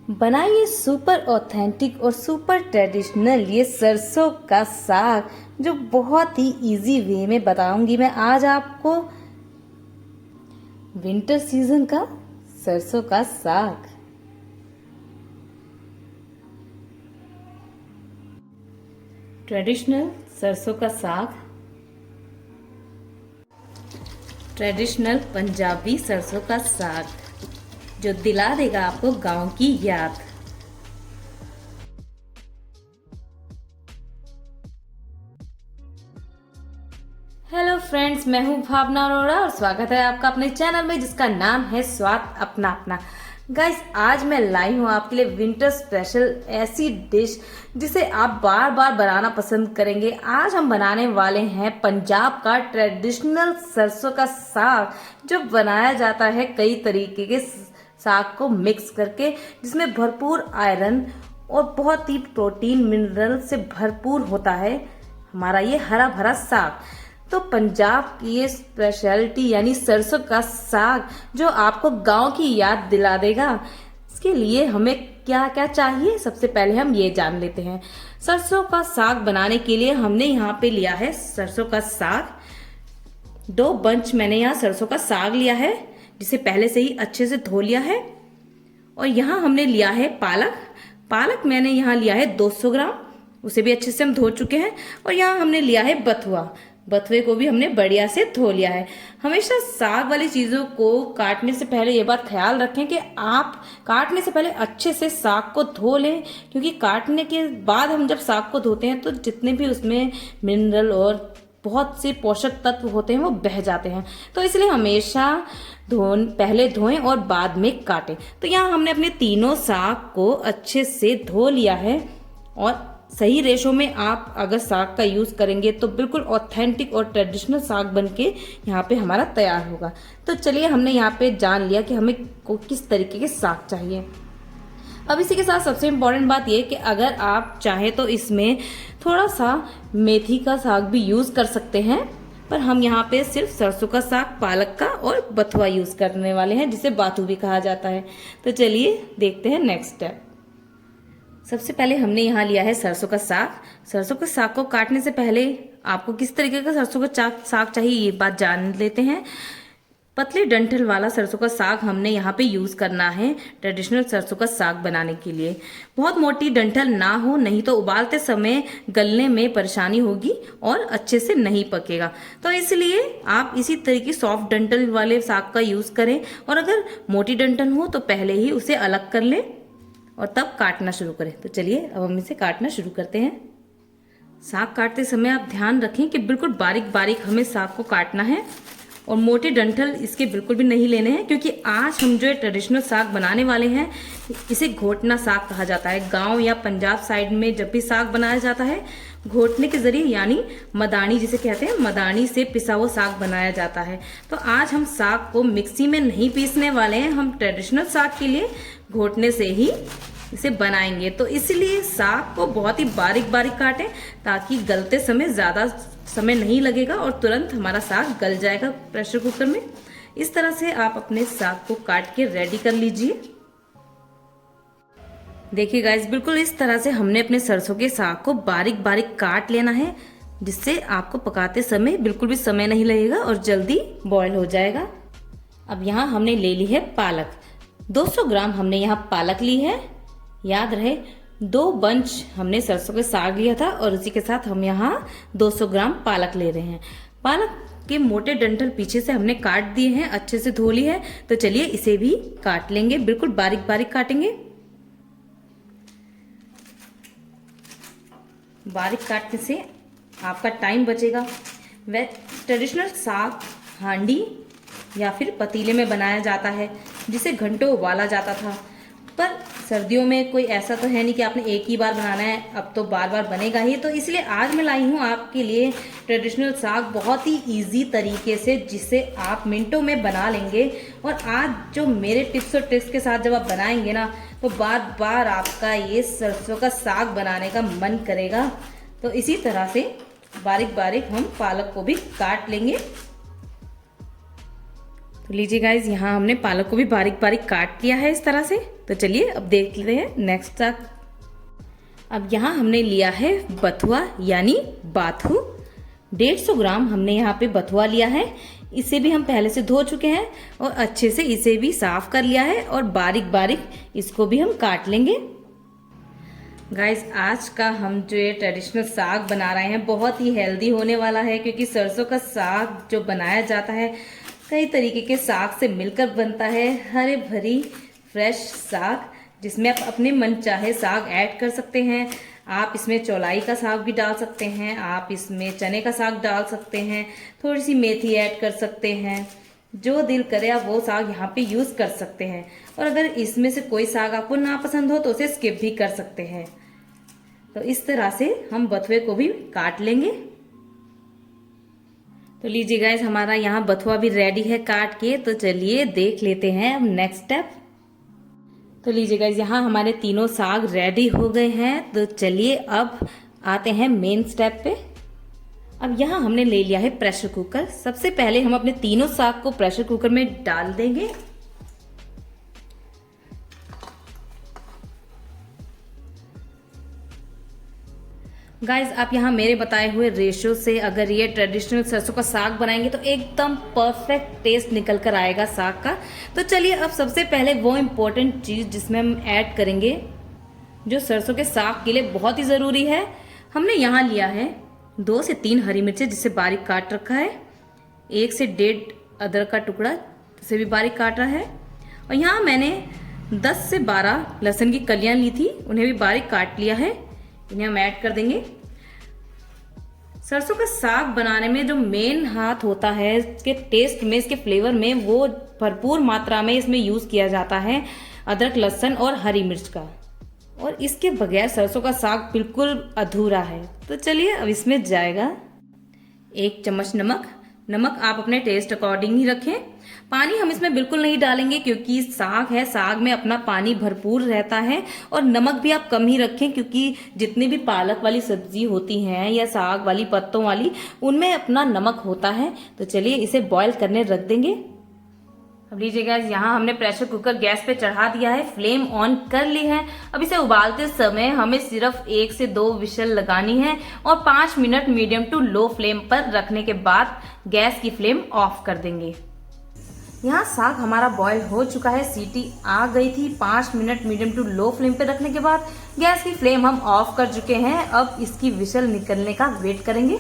बनाइए super authentic और super traditional ये सरसों का साग जो बहुत ही इजी वे में बताऊंगी मैं आज आपको। विंटर सीजन का सरसों का साग। ट्रेडिशनल सरसों का साग, ट्रेडिशनल पंजाबी सरसों का साग जो दिला देगा आपको गांव की याद। हेलो फ्रेंड्स, मैं हूं भावना अरोड़ा और स्वागत है आपका अपने चैनल में जिसका नाम है स्वाद अपना अपना। गाइस, आज मैं लाई हूं आपके लिए विंटर स्पेशल ऐसी डिश जिसे आप बार बार बनाना पसंद करेंगे। आज हम बनाने वाले हैं पंजाब का ट्रेडिशनल सरसों का साग जो बनाया जाता है कई तरीके के साग को मिक्स करके, जिसमें भरपूर आयरन और बहुत ही प्रोटीन मिनरल से भरपूर होता है हमारा ये हरा भरा साग। तो पंजाब की ये स्पेशलिटी यानी सरसों का साग जो आपको गांव की याद दिला देगा, इसके लिए हमें क्या क्या चाहिए सबसे पहले हम ये जान लेते हैं। सरसों का साग बनाने के लिए हमने यहाँ पे लिया है सरसों का साग। 2 बंच मैंने यहाँ सरसों का साग लिया है जिसे पहले से ही अच्छे से धो लिया है। और यहाँ हमने लिया है पालक मैंने यहाँ लिया है 200 ग्राम, उसे भी अच्छे से हम धो चुके हैं। और यहाँ हमने लिया है बथुए को भी हमने बढ़िया से धो लिया है। हमेशा साग वाली चीज़ों को काटने से पहले ये बात ख्याल रखें कि आप काटने से पहले अच्छे से साग को धो लें, क्योंकि काटने के बाद हम जब साग को धोते हैं तो जितने भी उसमें मिनरल और बहुत से पोषक तत्व होते हैं वो बह जाते हैं। तो इसलिए हमेशा पहले धोएं और बाद में काटें। तो यहाँ हमने अपने तीनों साग को अच्छे से धो लिया है और सही रेशो में आप अगर साग का यूज करेंगे तो बिल्कुल ऑथेंटिक और ट्रेडिशनल साग बनके यहाँ पे हमारा तैयार होगा। तो चलिए, हमने यहाँ पे जान लिया कि हमें किस तरीके के साग चाहिए। अब इसी के साथ सबसे इम्पोर्टेंट बात यह कि अगर आप चाहें तो इसमें थोड़ा सा मेथी का साग भी यूज कर सकते हैं, पर हम यहाँ पे सिर्फ सरसों का साग, पालक का और बथुआ यूज करने वाले हैं जिसे बातू भी कहा जाता है। तो चलिए देखते हैं नेक्स्ट स्टेप। सबसे पहले हमने यहाँ लिया है सरसों का साग। सरसों के साग को काटने से पहले आपको किस तरीके का सरसों का साग चाहिए ये बात जान लेते हैं। पतले डंठल वाला सरसों का साग हमने यहाँ पे यूज करना है ट्रेडिशनल सरसों का साग बनाने के लिए। बहुत मोटी डंठल ना हो, नहीं तो उबालते समय गलने में परेशानी होगी और अच्छे से नहीं पकेगा। तो इसलिए आप इसी तरीके सॉफ्ट डंठल वाले साग का यूज करें, और अगर मोटी डंठल हो तो पहले ही उसे अलग कर लें और तब काटना शुरू करें। तो चलिए अब हम इसे काटना शुरू करते हैं। साग काटते समय आप ध्यान रखें कि बिल्कुल बारीक बारीक हमें साग को काटना है और मोटे डंठल इसके बिल्कुल भी नहीं लेने हैं, क्योंकि आज हम जो ट्रेडिशनल साग बनाने वाले हैं इसे घोटना साग कहा जाता है। गांव या पंजाब साइड में जब भी साग बनाया जाता है घोटने के जरिए यानी मदानी जिसे कहते हैं, मदानी से पिसा हुआ साग बनाया जाता है। तो आज हम साग को मिक्सी में नहीं पीसने वाले हैं, हम ट्रेडिशनल साग के लिए घोटने से ही इसे बनाएंगे। तो इसलिए साग को बहुत ही बारीक बारीक काटें ताकि गलते समय ज़्यादा समय नहीं लगेगा और तुरंत हमारा साग गल जाएगा प्रेशर कुकर में। इस तरह से आप अपने साग को काट के रेडी कर लीजिए। देखिए गाइस, बिल्कुल इस तरह से हमने अपने सरसों के साग को बारीक बारीक काट लेना है, जिससे आपको पकाते समय बिल्कुल भी समय नहीं लगेगा और जल्दी बॉयल हो जाएगा। अब यहाँ हमने ले ली है पालक। 200 ग्राम हमने यहाँ पालक ली है। याद रहे 2 बंच हमने सरसों के साग लिया था और उसी के साथ हम यहाँ 200 ग्राम पालक ले रहे हैं। पालक के मोटे डंठल पीछे से हमने काट दिए हैं, अच्छे से धो ली है। तो चलिए इसे भी काट लेंगे, बिल्कुल बारीक बारीक काटेंगे। बारीक काटने से आपका टाइम बचेगा। वह ट्रेडिशनल साग हांडी या फिर पतीले में बनाया जाता है जिसे घंटों उबाला जाता था, पर सर्दियों में कोई ऐसा तो है नहीं कि आपने एक ही बार बनाना है, अब तो बार बार बनेगा ही। तो इसलिए आज मैं लाई हूँ आपके लिए ट्रेडिशनल साग बहुत ही इजी तरीके से, जिसे आप मिनटों में बना लेंगे। और आज जो मेरे टिप्स और ट्रिक्स के साथ जब आप बनाएंगे ना, तो बार बार आपका ये सरसों का साग बनाने का मन करेगा। तो इसी तरह से बारीक बारीक हम पालक को भी काट लेंगे। तो लीजिए गाइज, यहाँ हमने पालक को भी बारीक बारीक काट लिया है इस तरह से। तो चलिए अब देख लेते हैं नेक्स्ट तक। अब यहाँ हमने लिया है बथुआ यानी बाथू। 150 ग्राम हमने यहाँ पे बथुआ लिया है। इसे भी हम पहले से धो चुके हैं और अच्छे से इसे भी साफ कर लिया है और बारीक बारीक इसको भी हम काट लेंगे। गाइस, आज का हम जो ये ट्रेडिशनल साग बना रहे हैं बहुत ही हेल्दी होने वाला है, क्योंकि सरसों का साग जो बनाया जाता है कई तरीके के साग से मिलकर बनता है। हरे भरी फ्रेश साग, जिसमें आप अपने मन चाहे साग ऐड कर सकते हैं। आप इसमें चौलाई का साग भी डाल सकते हैं, आप इसमें चने का साग डाल सकते हैं, थोड़ी सी मेथी ऐड कर सकते हैं। जो दिल करे आप वो साग यहाँ पे यूज़ कर सकते हैं। और अगर इसमें से कोई साग आपको ना पसंद हो तो उसे स्किप भी कर सकते हैं। तो इस तरह से हम बथुए को भी काट लेंगे। तो लीजिए गाइस, हमारा यहाँ बथुआ भी रेडी है काट के। तो चलिए देख लेते हैं अब नेक्स्ट स्टेप। तो लीजिए गाइस, यहाँ हमारे तीनों साग रेडी हो गए हैं। तो चलिए अब आते हैं मेन स्टेप पे। अब यहाँ हमने ले लिया है प्रेशर कुकर। सबसे पहले हम अपने तीनों साग को प्रेशर कुकर में डाल देंगे। गाइज, आप यहाँ मेरे बताए हुए रेशो से अगर ये ट्रेडिशनल सरसों का साग बनाएंगे तो एकदम परफेक्ट टेस्ट निकल कर आएगा साग का। तो चलिए अब सबसे पहले वो इम्पोर्टेंट चीज़ जिसमें हम ऐड करेंगे, जो सरसों के साग के लिए बहुत ही ज़रूरी है। हमने यहाँ लिया है 2 से 3 हरी मिर्चें जिसे बारीक काट रखा है, 1 से 1.5 अदरक का टुकड़ा जिसे भी बारीक काटा है, और यहाँ मैंने 10 से 12 लहसुन की कलियाँ ली थी, उन्हें भी बारीक काट लिया है। इन्हें हम ऐड कर देंगे। सरसों का साग बनाने में जो मेन हाथ होता है इसके टेस्ट में, इसके फ्लेवर में, वो भरपूर मात्रा में इसमें यूज किया जाता है अदरक, लहसुन और हरी मिर्च का। और इसके बगैर सरसों का साग बिल्कुल अधूरा है। तो चलिए अब इसमें जाएगा 1 चम्मच नमक। नमक आप अपने टेस्ट अकॉर्डिंग ही रखें। पानी हम इसमें बिल्कुल नहीं डालेंगे क्योंकि साग है, साग में अपना पानी भरपूर रहता है। और नमक भी आप कम ही रखें क्योंकि जितनी भी पालक वाली सब्जी होती हैं या साग वाली पत्तों वाली, उनमें अपना नमक होता है। तो चलिए इसे बॉईल करने रख देंगे। अब लीजिए गैस, यहाँ हमने प्रेशर कुकर गैस पे चढ़ा दिया है, फ्लेम ऑन कर ली है। अब इसे उबालते समय हमें सिर्फ 1 से 2 विशल लगानी है और 5 minute medium to low flame पर रखने के बाद गैस की फ्लेम ऑफ कर देंगे। यहाँ साग हमारा बॉईल हो चुका है, सीटी आ गई थी। 5 minute medium to low flame पर रखने के बाद गैस की फ्लेम हम ऑफ कर चुके हैं। अब इसकी विशल निकलने का वेट करेंगे।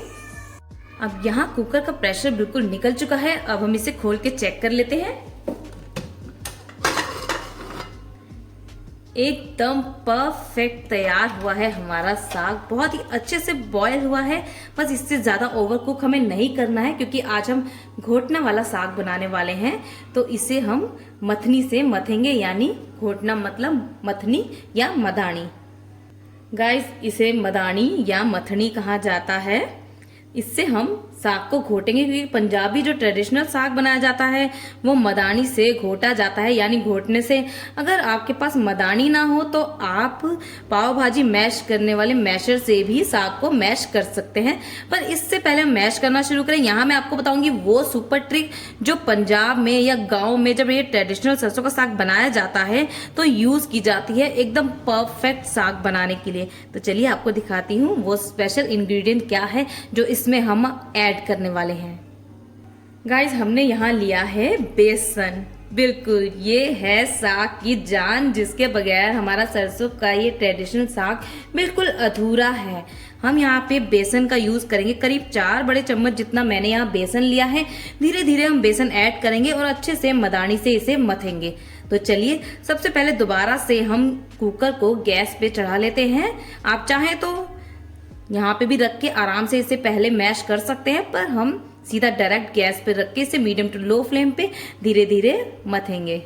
अब यहाँ कुकर का प्रेशर बिल्कुल निकल चुका है। अब हम इसे खोल के चेक कर लेते हैं। एकदम परफेक्ट तैयार हुआ है हमारा साग, बहुत ही अच्छे से बॉयल हुआ है। बस इससे ज़्यादा ओवर कुक हमें नहीं करना है क्योंकि आज हम घोटना वाला साग बनाने वाले हैं। तो इसे हम मथनी से मथेंगे, यानी घोटना मतलब मथनी या मदानी। गाइस, इसे मदानी या मथनी कहा जाता है। इससे हम साग को घोटेंगे क्योंकि पंजाबी जो ट्रेडिशनल साग बनाया जाता है वो मदानी से घोटा जाता है, यानी घोटने से। अगर आपके पास मदानी ना हो तो आप पाव भाजी मैश करने वाले मैशर से भी साग को मैश कर सकते हैं। पर इससे पहले हम मैश करना शुरू करें, यहाँ मैं आपको बताऊंगी वो सुपर ट्रिक जो पंजाब में या गाँव में जब ये ट्रेडिशनल सरसों का साग बनाया जाता है तो यूज की जाती है एकदम परफेक्ट साग बनाने के लिए। तो चलिए आपको दिखाती हूँ वो स्पेशल इंग्रेडिएंट क्या है जो इसमें हम ऐड करने वाले हैं। गाइस, हमने यहाँ लिया है बेसन। बिल्कुल, ये है साग की जान, जिसके बगैर हमारा सरसों का ये ट्रेडिशनल साग बिल्कुल अधूरा है। हम यहाँ पे बेसन का यूज करेंगे, करीब 4 बड़े चम्मच जितना मैंने यहाँ बेसन लिया है। धीरे धीरे हम बेसन ऐड करेंगे और अच्छे से मदानी से इसे मथेंगे। तो चलिए सबसे पहले दोबारा से हम कुकर को गैस पे चढ़ा लेते हैं। आप चाहें तो यहाँ पे भी रख के आराम से इसे पहले मैश कर सकते हैं, पर हम सीधा डायरेक्ट गैस पे रख के इसे मीडियम टू लो फ्लेम पे धीरे धीरे मथेंगे।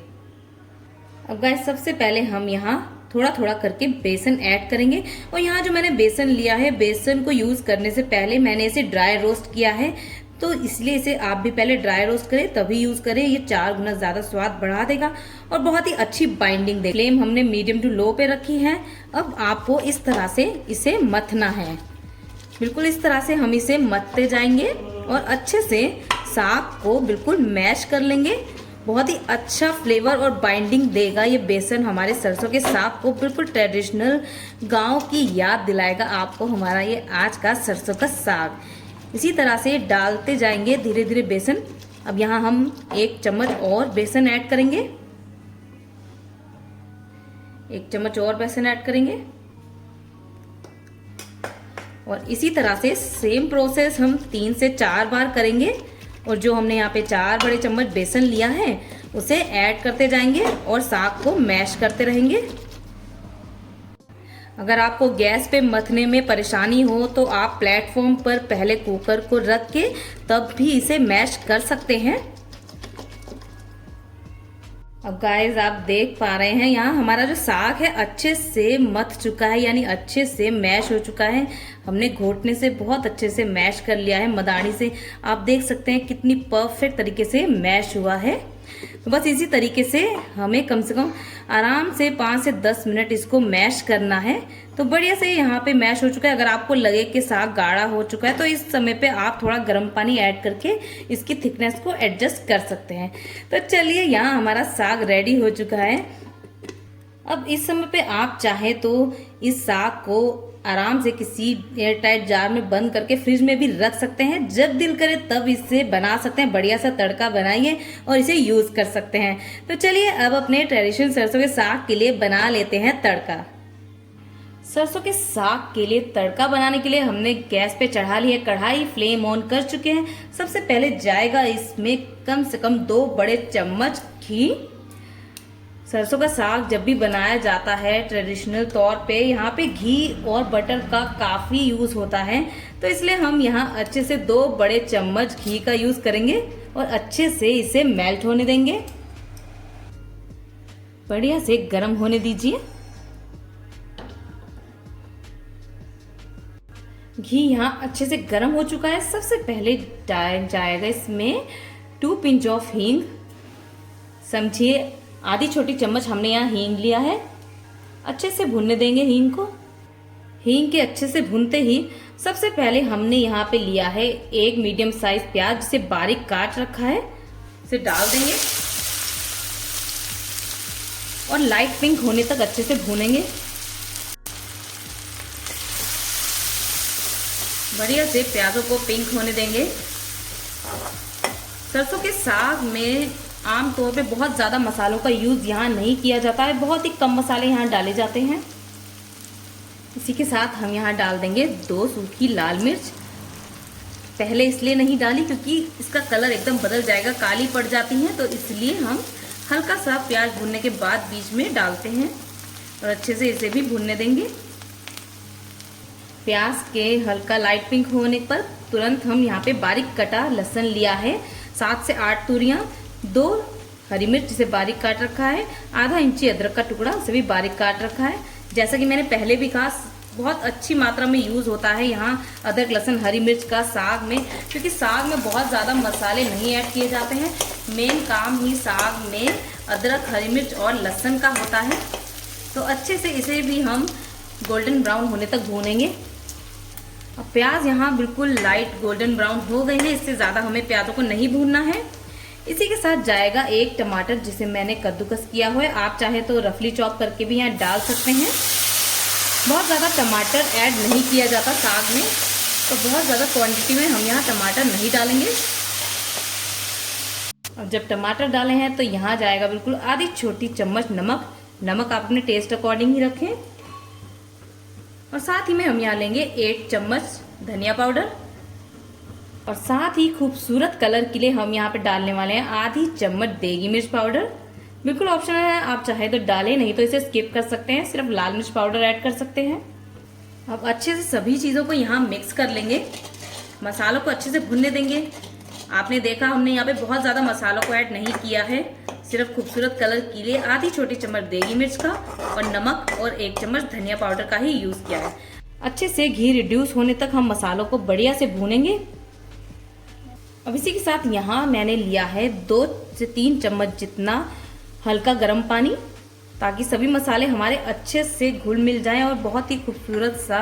अब गाइस, सबसे पहले हम यहाँ थोड़ा थोड़ा करके बेसन ऐड करेंगे। और यहाँ जो मैंने बेसन लिया है, बेसन को यूज करने से पहले मैंने इसे ड्राई रोस्ट किया है, तो इसलिए इसे आप भी पहले ड्राई रोस्ट करें तभी यूज करें। ये 4 गुना ज्यादा स्वाद बढ़ा देगा और बहुत ही अच्छी बाइंडिंग देगा। फ्लेम हमने मीडियम टू लो पे रखी है। अब आपको इस तरह से इसे मथना है, बिल्कुल इस तरह से हम इसे मथते जाएंगे और अच्छे से साग को बिल्कुल मैश कर लेंगे। बहुत ही अच्छा फ्लेवर और बाइंडिंग देगा ये बेसन हमारे सरसों के साग को, बिल्कुल ट्रेडिशनल गांव की याद दिलाएगा आपको हमारा ये आज का सरसों का साग। इसी तरह से डालते जाएंगे धीरे धीरे बेसन। अब यहाँ हम 1 चम्मच और बेसन ऐड करेंगे, 1 चम्मच और बेसन ऐड करेंगे और इसी तरह से सेम प्रोसेस हम 3 से 4 बार करेंगे। और जो हमने यहाँ पे 4 बड़े चम्मच बेसन लिया है उसे ऐड करते जाएंगे और साग को मैश करते रहेंगे। अगर आपको गैस पे मथने में परेशानी हो तो आप प्लेटफॉर्म पर पहले कुकर को रख के तब भी इसे मैश कर सकते हैं। अब गाइस आप देख पा रहे हैं यहाँ हमारा जो साग है अच्छे से मथ चुका है, यानी अच्छे से मैश हो चुका है। हमने घोटने से बहुत अच्छे से मैश कर लिया है, मदानी से। आप देख सकते हैं कितनी परफेक्ट तरीके से मैश हुआ है। तो बस इसी तरीके से हमें कम से कम आराम से 5 से 10 मिनट इसको मैश करना है। तो बढ़िया से यहाँ पे मैश हो चुका है। अगर आपको लगे कि साग गाढ़ा हो चुका है तो इस समय पे आप थोड़ा गर्म पानी ऐड करके इसकी थिकनेस को एडजस्ट कर सकते हैं। तो चलिए यहाँ हमारा साग रेडी हो चुका है। अब इस समय पे आप चाहे तो इस साग को आराम से किसी एयर टाइट जार में बंद करके फ्रिज में भी रख सकते हैं। जब दिल करे तब इसे बना सकते हैं, बढ़िया सा तड़का बनाइए और इसे यूज कर सकते हैं। तो चलिए अब अपने ट्रेडिशनल सरसों के साग के लिए बना लेते हैं तड़का। सरसों के साग के लिए तड़का बनाने के लिए हमने गैस पे चढ़ा ली है कढ़ाई, फ्लेम ऑन कर चुके हैं। सबसे पहले जाएगा इसमें कम से कम 2 बड़े चम्मच घी। सरसों का साग जब भी बनाया जाता है ट्रेडिशनल तौर पे यहाँ पे घी और बटर का काफ़ी यूज़ होता है, तो इसलिए हम यहाँ अच्छे से 2 बड़े चम्मच घी का यूज़ करेंगे और अच्छे से इसे मेल्ट होने देंगे। बढ़िया से गर्म होने दीजिए। घी यहाँ अच्छे से गर्म हो चुका है। सबसे पहले जाएगा इसमें 2 पिंच ऑफ हींग। समझिए आधी छोटी चम्मच हमने यहाँ हींग लिया है। अच्छे से भूनने देंगे हींग को। हींग के अच्छे से भूनते ही सबसे पहले हमने यहाँ पे लिया है 1 मीडियम साइज प्याज जिसे बारीक काट रखा है, इसे डाल देंगे और लाइट पिंक होने तक अच्छे से भूनेंगे। बढ़िया से प्याजों को पिंक होने देंगे। सरसों के साग में आमतौर पे बहुत ज़्यादा मसालों का यूज़ यहाँ नहीं किया जाता है, बहुत ही कम मसाले यहाँ डाले जाते हैं। इसी के साथ हम यहाँ डाल देंगे 2 सूखी लाल मिर्च। पहले इसलिए नहीं डाली क्योंकि इसका कलर एकदम बदल जाएगा, काली पड़ जाती हैं, तो इसलिए हम हल्का सा प्याज भूनने के बाद बीच में डालते हैं और अच्छे से इसे भी भूनने देंगे। प्याज के हल्का लाइट पिंक होने पर तुरंत हम यहाँ पे बारीक कटा लहसुन लिया है, 7 से 8 तुरियाँ, 2 हरी मिर्च जिसे बारीक काट रखा है, आधा इंची अदरक का टुकड़ा उसे भी बारीक काट रखा है। जैसा कि मैंने पहले भी कहा बहुत अच्छी मात्रा में यूज़ होता है यहाँ अदरक लहसुन हरी मिर्च का साग में, क्योंकि साग में बहुत ज़्यादा मसाले नहीं ऐड किए जाते हैं। मेन काम ही साग में अदरक हरी मिर्च और लहसुन का होता है। तो अच्छे से इसे भी हम गोल्डन ब्राउन होने तक भूनेंगे। अब प्याज यहाँ बिल्कुल लाइट गोल्डन ब्राउन हो गए हैं, इससे ज़्यादा हमें प्याजों को नहीं भूनना है। इसी के साथ जाएगा 1 टमाटर जिसे मैंने कद्दूकस किया हुआ है। आप चाहे तो रफली चॉप करके भी यहाँ डाल सकते हैं। बहुत ज़्यादा टमाटर ऐड नहीं किया जाता साग में, तो बहुत ज़्यादा क्वांटिटी में हम यहाँ टमाटर नहीं डालेंगे। अब जब टमाटर डाले हैं तो यहाँ जाएगा बिल्कुल आधी छोटी चम्मच नमक। नमक आप अपने टेस्ट अकॉर्डिंग ही रखें। और साथ ही में हम यहाँ लेंगे 1 चम्मच धनिया पाउडर और साथ ही खूबसूरत कलर के लिए हम यहाँ पे डालने वाले हैं आधी चम्मच देगी मिर्च पाउडर। बिल्कुल ऑप्शनल है, आप चाहे तो डालें, नहीं तो इसे स्किप कर सकते हैं, सिर्फ लाल मिर्च पाउडर ऐड कर सकते हैं। अब अच्छे से सभी चीज़ों को यहाँ मिक्स कर लेंगे, मसालों को अच्छे से भुनने देंगे। आपने देखा हमने यहाँ पे बहुत ज़्यादा मसालों को ऐड नहीं किया है, सिर्फ खूबसूरत कलर के लिए आधी छोटी चम्मच देगी मिर्च का और नमक और 1 चम्मच धनिया पाउडर का ही यूज़ किया है। अच्छे से घी रिड्यूस होने तक हम मसालों को बढ़िया से भूनेंगे। अब इसी के साथ यहाँ मैंने लिया है 2 से 3 चम्मच जितना हल्का गर्म पानी, ताकि सभी मसाले हमारे अच्छे से घुल मिल जाएं और बहुत ही खूबसूरत सा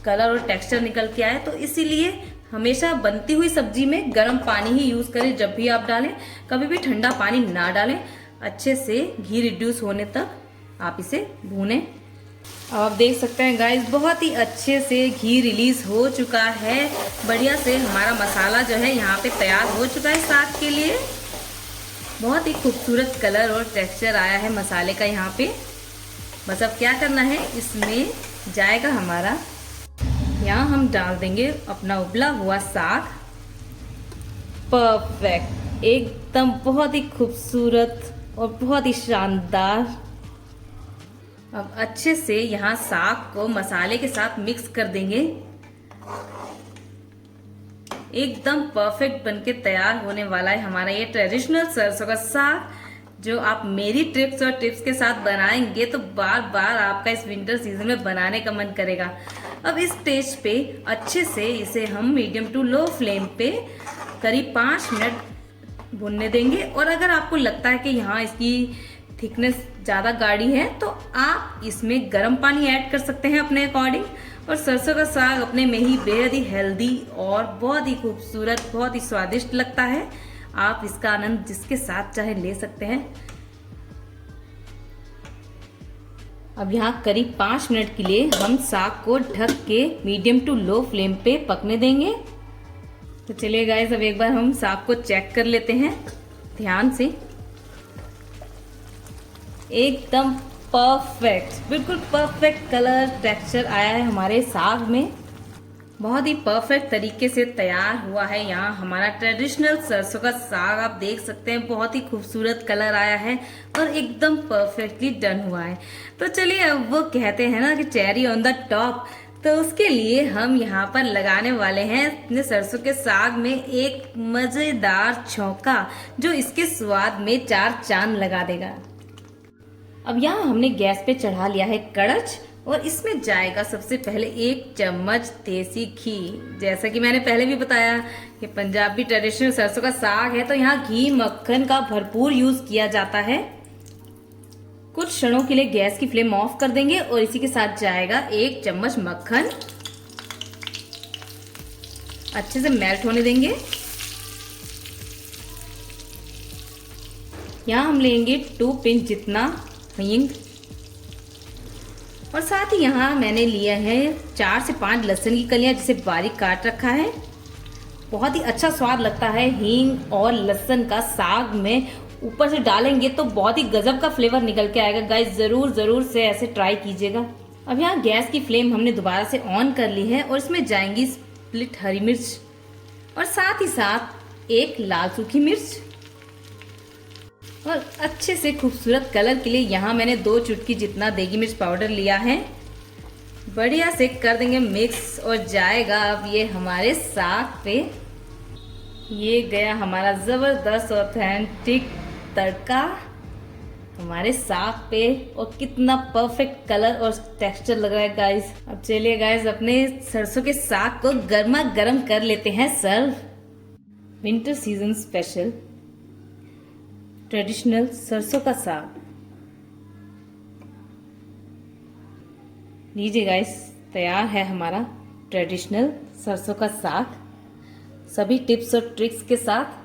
कलर और टेक्सचर निकल के आए। तो इसीलिए हमेशा बनती हुई सब्जी में गर्म पानी ही यूज करें जब भी आप डालें, कभी भी ठंडा पानी ना डालें। अच्छे से घी रिड्यूस होने तक आप इसे भूनें। अब आप देख सकते हैं गाइस, बहुत ही अच्छे से घी रिलीज हो चुका है। बढ़िया से हमारा मसाला जो है यहाँ पे तैयार हो चुका है साग के लिए। बहुत ही खूबसूरत कलर और टेक्सचर आया है मसाले का यहाँ पे। बस अब क्या करना है, इसमें जाएगा हमारा, यहाँ हम डाल देंगे अपना उबला हुआ साग। परफेक्ट, एकदम बहुत ही खूबसूरत और बहुत ही शानदार। अब अच्छे से यहाँ साग को मसाले के साथ मिक्स कर देंगे। एकदम परफेक्ट बनके तैयार होने वाला है हमारा ये ट्रेडिशनल सरसों का साग, जो आप मेरी ट्रिक्स और टिप्स के साथ बनाएंगे तो बार बार आपका इस विंटर सीजन में बनाने का मन करेगा। अब इस स्टेज पे अच्छे से इसे हम मीडियम टू लो फ्लेम पे करीब 5 मिनट भूनने देंगे। और अगर आपको लगता है कि यहाँ इसकी थिकनेस ज़्यादा गाढ़ी है तो आप इसमें गर्म पानी ऐड कर सकते हैं अपने अकॉर्डिंग। और सरसों का साग अपने में ही बेहद ही हेल्दी और बहुत ही खूबसूरत, बहुत ही स्वादिष्ट लगता है। आप इसका आनंद जिसके साथ चाहे ले सकते हैं। अब यहाँ करीब 5 मिनट के लिए हम साग को ढक के मीडियम टू लो फ्लेम पे पकने देंगे। तो चलिए गाइस, अब एक बार हम साग को चेक कर लेते हैं ध्यान से। एकदम परफेक्ट, बिल्कुल परफेक्ट कलर टेक्सचर आया है हमारे साग में। बहुत ही परफेक्ट तरीके से तैयार हुआ है यहाँ हमारा ट्रेडिशनल सरसों का साग। आप देख सकते हैं बहुत ही खूबसूरत कलर आया है और एकदम परफेक्टली डन हुआ है। तो चलिए, अब वो कहते हैं ना कि चेरी ऑन द टॉप, तो उसके लिए हम यहाँ पर लगाने वाले हैं अपने सरसों के साग में एक मजेदार छौंका, जो इसके स्वाद में 4 चांद लगा देगा। अब यहाँ हमने गैस पे चढ़ा लिया है कड़छ और इसमें जाएगा सबसे पहले 1 चम्मच देसी घी। जैसा कि मैंने पहले भी बताया कि पंजाबी ट्रेडिशनल सरसों का साग है तो यहाँ घी मक्खन का भरपूर यूज किया जाता है। कुछ क्षणों के लिए गैस की फ्लेम ऑफ कर देंगे और इसी के साथ जाएगा 1 चम्मच मक्खन। अच्छे से मेल्ट होने देंगे। यहाँ हम लेंगे 2 पिंच जितना हींग और साथ ही यहाँ मैंने लिया है 4 से 5 लहसुन की कलियां, जिसे बारीक काट रखा है। बहुत ही अच्छा स्वाद लगता है हींग और लहसुन का साग में। ऊपर से डालेंगे तो बहुत ही गजब का फ्लेवर निकल के आएगा। गाइस, जरूर से ऐसे ट्राई कीजिएगा। अब यहाँ गैस की फ्लेम हमने दोबारा से ऑन कर ली है और इसमें जाएंगी स्प्लिट हरी मिर्च और साथ ही साथ 1 लाल सूखी मिर्च। और अच्छे से खूबसूरत कलर के लिए यहाँ मैंने 2 चुटकी जितना देगी मिर्च पाउडर लिया है। बढ़िया से कर देंगे मिक्स और जाएगा अब ये हमारे साग पे। ये गया हमारा जबरदस्त ऑथेंटिक तड़का हमारे साग पे और कितना परफेक्ट कलर और टेक्सचर लग रहा है गाइस। अब चलिए गाइस, अपने सरसों के साग को गर्मा गर्म कर लेते हैं सर्व। विंटर सीजन स्पेशल ट्रेडिशनल सरसों का साग। लीजिए गाइस, तैयार है हमारा ट्रेडिशनल सरसों का साग, सभी टिप्स और ट्रिक्स के साथ,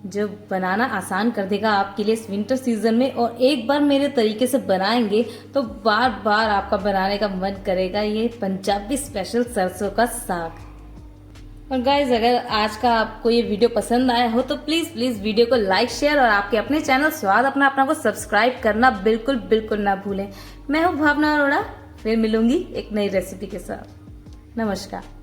जो बनाना आसान कर देगा आपके लिए इस विंटर सीजन में। और एक बार मेरे तरीके से बनाएंगे तो बार बार आपका बनाने का मन करेगा ये पंजाबी स्पेशल सरसों का साग। और गाइज, अगर आज का आपको ये वीडियो पसंद आया हो तो प्लीज़ वीडियो को लाइक, शेयर और आपके अपने चैनल स्वाद अपना अपना को सब्सक्राइब करना बिल्कुल ना भूलें। मैं हूँ भावना अरोड़ा, फिर मिलूंगी एक नई रेसिपी के साथ। नमस्कार।